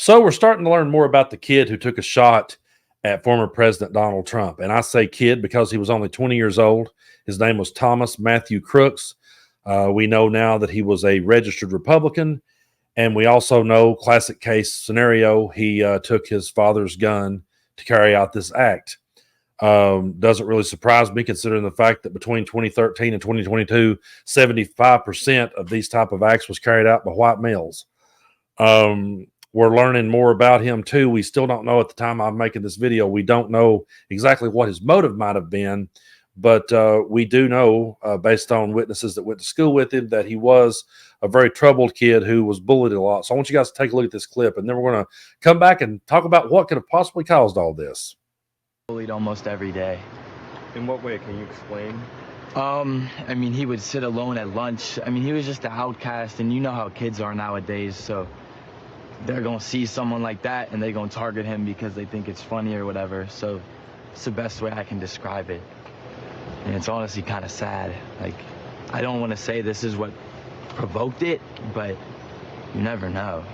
So we're starting to learn more about the kid who took a shot at former President Donald Trump. And I say kid because he was only 20 years old. His name was Thomas Matthew Crooks. We know now that he was a registered Republican. And we also know, classic case scenario, he took his father's gun to carry out this act. Doesn't really surprise me considering the fact that between 2013 and 2022, 75% of these type of acts was carried out by white males. We're learning more about him too. We still don't know at the time I'm making this video. We don't know exactly what his motive might have been, but we do know, based on witnesses that went to school with him, that he was a very troubled kid who was bullied a lot. So I want you guys to take a look at this clip, and then we're going to come back and talk about what could have possibly caused all this. Bullied almost every day. In what way? Can you explain? I mean, he would sit alone at lunch. I mean, he was just an outcast, and you know how kids are nowadays, so they're gonna see someone like that and they're gonna target him because they think it's funny or whatever. So it's the best way I can describe it. And it's honestly kind of sad. Like, I don't want to say this is what provoked it, but you never know.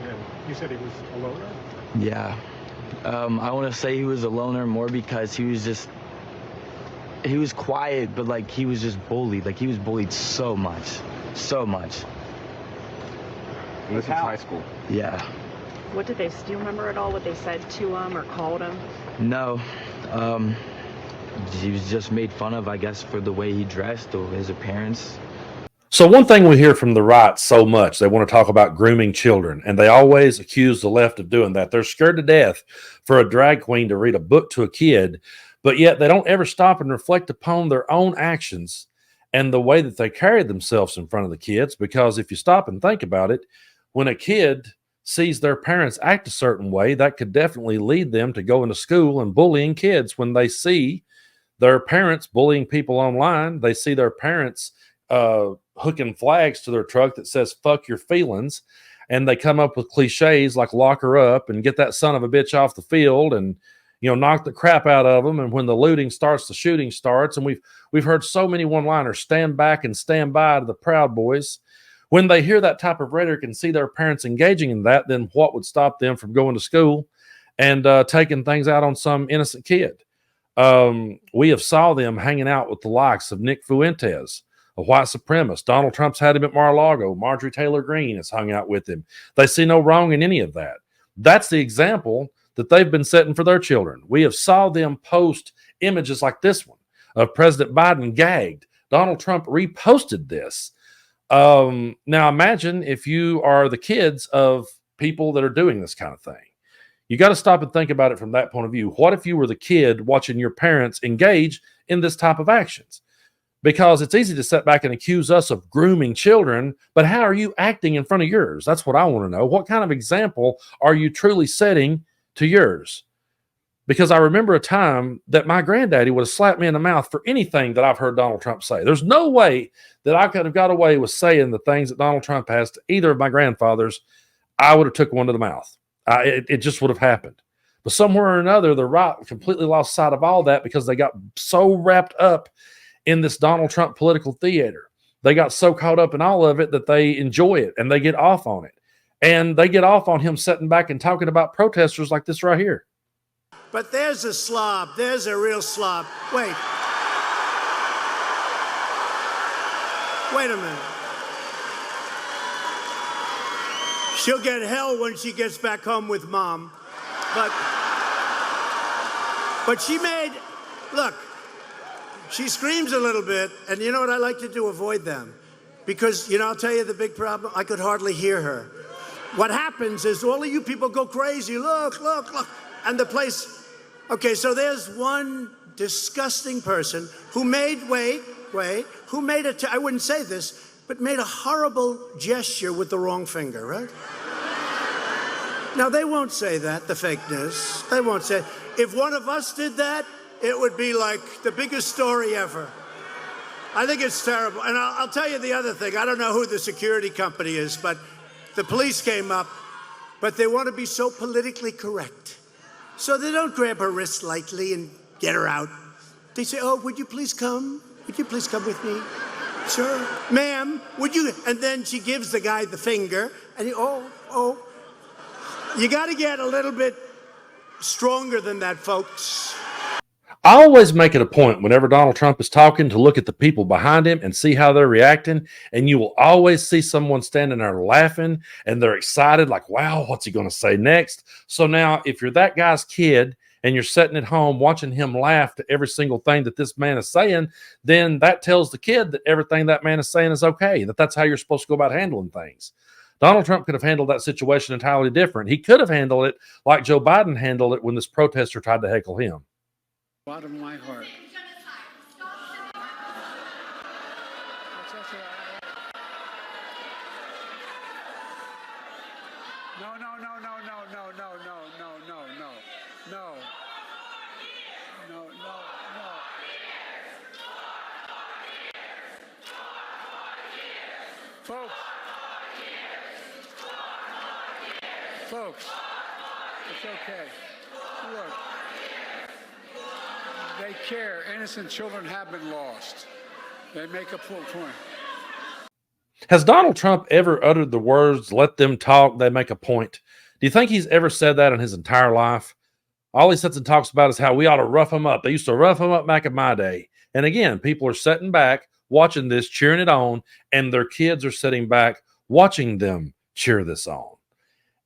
And you said he was a loner? Yeah. I want to say he was a loner more because he was quiet, but like he was just bullied. Like he was bullied so much. And this was high school? Yeah. What did they, do you remember at all what they said to him or called him? No. He was just made fun of, I guess, for the way he dressed or his appearance. So one thing we hear from the right so much, they want to talk about grooming children, and they always accuse the left of doing that. They're scared to death for a drag queen to read a book to a kid, but yet they don't ever stop and reflect upon their own actions and the way that they carry themselves in front of the kids. Because if you stop and think about it, when a kid sees their parents act a certain way, that could definitely lead them to go into school and bullying kids. When they see their parents bullying people online, they see their parents hooking flags to their truck that says "fuck your feelings," and they come up with cliches like "lock her up" and "get that son of a bitch off the field," and knock the crap out of them. And when the looting starts, the shooting starts. And we've heard so many one-liners: stand back and stand by to the Proud Boys. When they hear that type of rhetoric and see their parents engaging in that, then what would stop them from going to school and taking things out on some innocent kid? We have saw them hanging out with the likes of Nick Fuentes, a white supremacist. Donald Trump's had him at Mar-a-Lago. Marjorie Taylor Greene has hung out with him. They see no wrong in any of that. That's the example that they've been setting for their children. We have saw them post images like this one of President Biden gagged. Donald Trump reposted this. Now imagine if you are the kids of people that are doing this kind of thing. You got to stop and think about it from that point of view. What if you were the kid watching your parents engage in this type of actions? Because it's easy to sit back and accuse us of grooming children, but how are you acting in front of yours? That's what I want to know. What kind of example are you truly setting to yours? Because I remember a time that my granddaddy would have slapped me in the mouth for anything that I've heard Donald Trump say. There's no way that I could have got away with saying the things that Donald Trump has to either of my grandfathers. I would have took one to the mouth. It just would have happened. But somewhere or another, the right completely lost sight of all that because they got so wrapped up in this Donald Trump political theater. They got so caught up in all of it that they enjoy it and they get off on it. And they get off on him sitting back and talking about protesters like this right here. But there's a slob. There's a real slob. Wait. Wait a minute. She'll get hell when she gets back home with mom. But she made, look, she screams a little bit, and you know what I like to do? Avoid them. Because, I'll tell you the big problem, I could hardly hear her. What happens is all of you people go crazy. Look, look, look. And the place, okay, so there's one disgusting person who made, who made I wouldn't say this, but made a horrible gesture with the wrong finger, right? Now, they won't say that, the fake news. They won't say, if one of us did that, it would be like the biggest story ever. I think it's terrible. And I'll tell you the other thing. I don't know who the security company is, but the police came up, but they want to be so politically correct. So they don't grab her wrist lightly and get her out. They say, oh, would you please come? Would you please come with me? Sure. Ma'am, would you? And then she gives the guy the finger, and he, oh. You got to get a little bit stronger than that, folks. I always make it a point whenever Donald Trump is talking to look at the people behind him and see how they're reacting. And you will always see someone standing there laughing and they're excited, like, wow, what's he going to say next? So now, if you're that guy's kid and you're sitting at home watching him laugh to every single thing that this man is saying, then that tells the kid that everything that man is saying is okay, that that's how you're supposed to go about handling things. Donald Trump could have handled that situation entirely different. He could have handled it like Joe Biden handled it when this protester tried to heckle him. Bottom of my heart. No. Folks, it's okay. Look. They care. Innocent children have been lost. They make a point. Has Donald Trump ever uttered the words, let them talk, they make a point? Do you think he's ever said that in his entire life? All he sits and talks about is how we ought to rough them up. They used to rough them up back in my day. And again, people are sitting back, watching this, cheering it on, and their kids are sitting back, watching them cheer this on.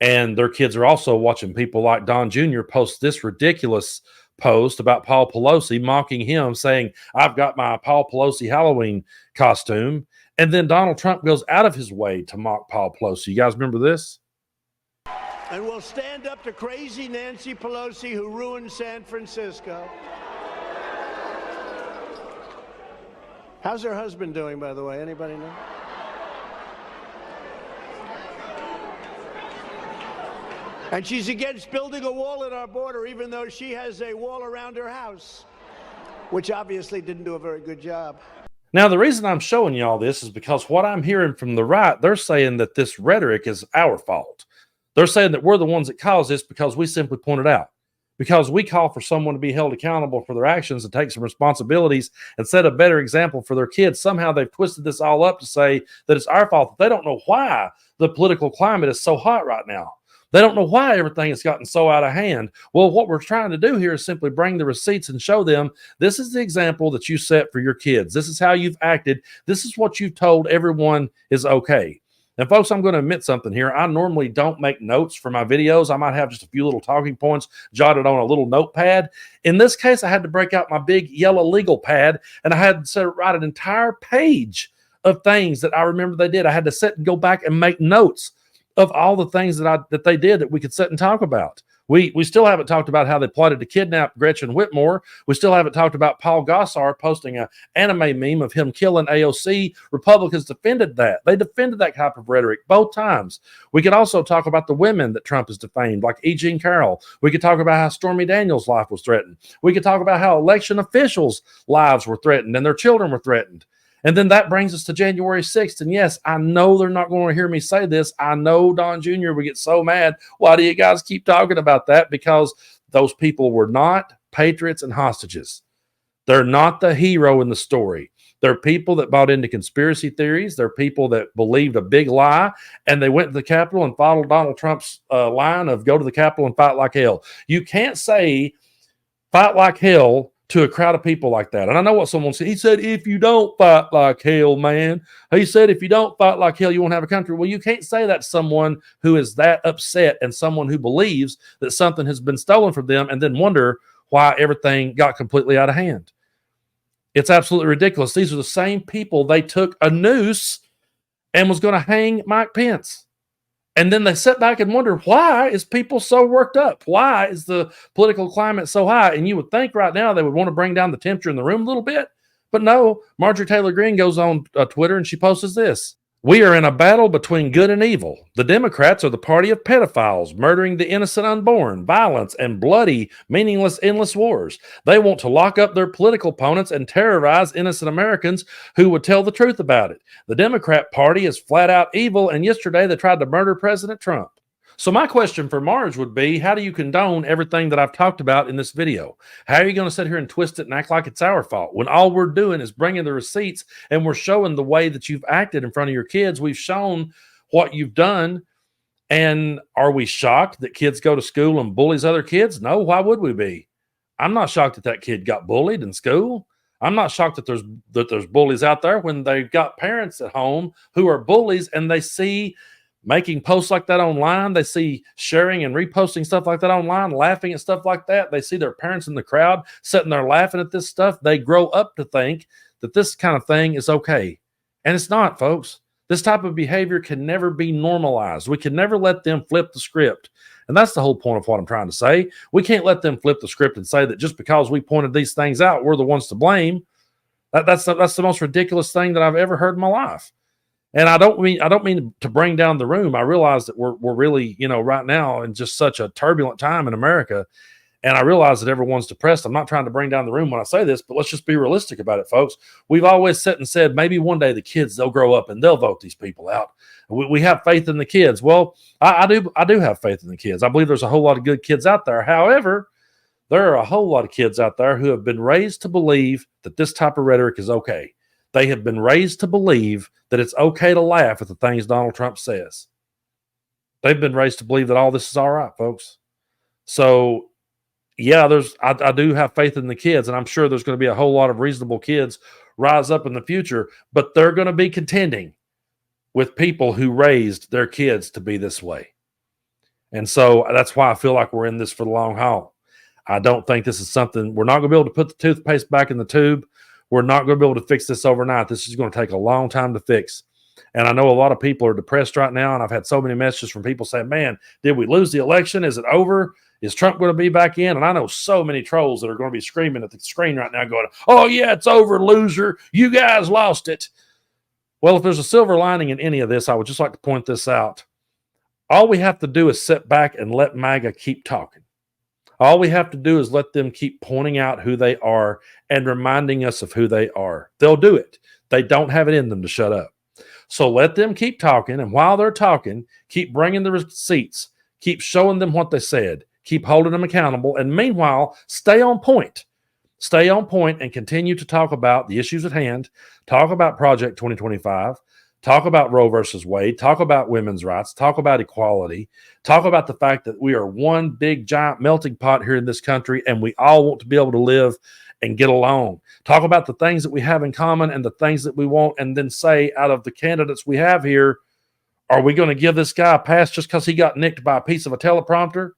And their kids are also watching people like Don Jr. post this ridiculous post about Paul Pelosi, mocking him, saying, I've got my Paul Pelosi Halloween costume. And then Donald Trump goes out of his way to mock Paul Pelosi. You guys remember this? And we'll stand up to crazy Nancy Pelosi, who ruined San Francisco. How's her husband doing, by the way? Anybody know? And she's against building a wall at our border, even though she has a wall around her house, which obviously didn't do a very good job. Now, the reason I'm showing you all this is because what I'm hearing from the right, they're saying that this rhetoric is our fault. They're saying that we're the ones that caused this because we simply pointed out. Because we call for someone to be held accountable for their actions and take some responsibilities and set a better example for their kids. Somehow they've twisted this all up to say that it's our fault. They don't know why the political climate is so hot right now. They don't know why everything has gotten so out of hand. Well, what we're trying to do here is simply bring the receipts and show them this is the example that you set for your kids. This is how you've acted. This is what you've told everyone is okay. And folks, I'm going to admit something here. I normally don't make notes for my videos. I might have just a few little talking points jotted on a little notepad. In this case, I had to break out my big yellow legal pad and I had to write an entire page of things that I remember they did. I had to sit and go back and make notes of all the things that they did that we could sit and talk about. We still haven't talked about how they plotted to kidnap Gretchen Whitmore. We still haven't talked about Paul Gossard posting an anime meme of him killing AOC. Republicans defended that. They defended that type of rhetoric both times. We could also talk about the women that Trump has defamed, like E. Jean Carroll. We could talk about how Stormy Daniels' life was threatened. We could talk about how election officials' lives were threatened and their children were threatened. And then that brings us to January 6th. And yes, I know they're not going to hear me say this. I know Don Jr. would get so mad. Why do you guys keep talking about that? Because those people were not patriots and hostages. They're not the hero in the story. They're people that bought into conspiracy theories. They're people that believed a big lie. And they went to the Capitol and followed Donald Trump's line of go to the Capitol and fight like hell. You can't say fight like hell to a crowd of people like that. And I know what someone said. He said, if you don't fight like hell, man. He said, if you don't fight like hell, you won't have a country. Well, you can't say that to someone who is that upset and someone who believes that something has been stolen from them and then wonder why everything got completely out of hand. It's absolutely ridiculous. These are the same people they took a noose and was going to hang Mike Pence. And then they sit back and wonder, why is people so worked up? Why is the political climate so high? And you would think right now they would want to bring down the temperature in the room a little bit. But no, Marjorie Taylor Greene goes on Twitter and she posts this. We are in a battle between good and evil. The Democrats are the party of pedophiles, murdering the innocent unborn, violence, and bloody, meaningless, endless wars. They want to lock up their political opponents and terrorize innocent Americans who would tell the truth about it. The Democrat Party is flat out evil, and yesterday they tried to murder President Trump. So my question for Marge would be, how do you condone everything that I've talked about in this video? How are you going to sit here and twist it and act like it's our fault when all we're doing is bringing the receipts and we're showing the way that you've acted in front of your kids? We've shown what you've done, And are we shocked that kids go to school and bullies other kids? No, why would we be? I'm not shocked that that kid got bullied in school. I'm not shocked that there's bullies out there when they've got parents at home who are bullies and they see making posts like that online. They see sharing and reposting stuff like that online, laughing at stuff like that. They see their parents in the crowd sitting there laughing at this stuff. They grow up to think that this kind of thing is okay. And it's not, folks. This type of behavior can never be normalized. We can never let them flip the script. And that's the whole point of what I'm trying to say. We can't let them flip the script and say that just because we pointed these things out, we're the ones to blame. That's the most ridiculous thing that I've ever heard in my life. And I don't mean to bring down the room. I realize that we're really, right now in just such a turbulent time in America. And I realize that everyone's depressed. I'm not trying to bring down the room when I say this, but let's just be realistic about it, folks. We've always sat and said, maybe one day the kids, they'll grow up and they'll vote these people out. We have faith in the kids. Well, I do have faith in the kids. I believe there's a whole lot of good kids out there. However, there are a whole lot of kids out there who have been raised to believe that this type of rhetoric is okay. They have been raised to believe that it's okay to laugh at the things Donald Trump says. They've been raised to believe that all this is all right, folks. So, yeah, I do have faith in the kids, and I'm sure there's going to be a whole lot of reasonable kids rise up in the future, but they're going to be contending with people who raised their kids to be this way. And so that's why I feel like we're in this for the long haul. I don't think this is something, we're not going to be able to put the toothpaste back in the tube. We're not going to be able to fix this overnight. This is going to take a long time to fix. And I know a lot of people are depressed right now, and I've had so many messages from people saying, man, did we lose the election? Is it over? Is Trump going to be back in? And I know so many trolls that are going to be screaming at the screen right now going, oh, yeah, it's over, loser. You guys lost it. Well, if there's a silver lining in any of this, I would just like to point this out. All we have to do is sit back and let MAGA keep talking. All we have to do is let them keep pointing out who they are and reminding us of who they are. They'll do it. They don't have it in them to shut up. So let them keep talking. And while they're talking, keep bringing the receipts. Keep showing them what they said. Keep holding them accountable. And meanwhile, stay on point. Stay on point and continue to talk about the issues at hand. Talk about Project 2025. Talk about Roe versus Wade. Talk about women's rights. Talk about equality. Talk about the fact that we are one big giant melting pot here in this country, and we all want to be able to live and get along. Talk about the things that we have in common and the things that we want, and then say, out of the candidates we have here, are we going to give this guy a pass just because he got nicked by a piece of a teleprompter?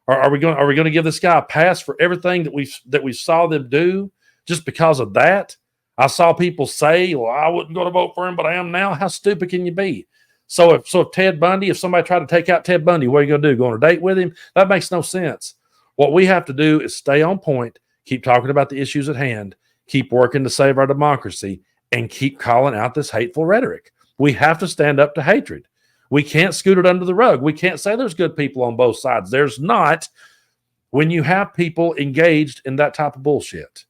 Or are we going to give this guy a pass for everything that we saw them do just because of that? I saw people say, well, I wasn't going to vote for him, but I am now. How stupid can you be? So if Ted Bundy, if somebody tried to take out Ted Bundy, what are you going to do? Go on a date with him? That makes no sense. What we have to do is stay on point, keep talking about the issues at hand, keep working to save our democracy, and keep calling out this hateful rhetoric. We have to stand up to hatred. We can't scoot it under the rug. We can't say there's good people on both sides. There's not when you have people engaged in that type of bullshit.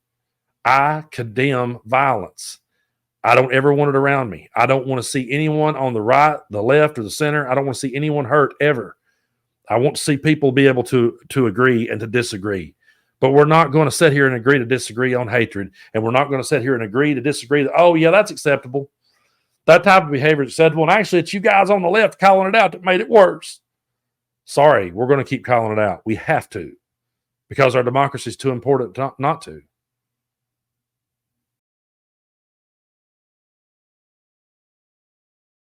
I condemn violence. I don't ever want it around me. I don't want to see anyone on the right, the left, or the center. I don't want to see anyone hurt ever. I want to see people be able to agree and to disagree. But we're not going to sit here and agree to disagree on hatred. And we're not going to sit here and agree to disagree that, oh, yeah, that's acceptable. That type of behavior is acceptable. And actually, it's you guys on the left calling it out that made it worse. Sorry, we're going to keep calling it out. We have to, because our democracy is too important not to.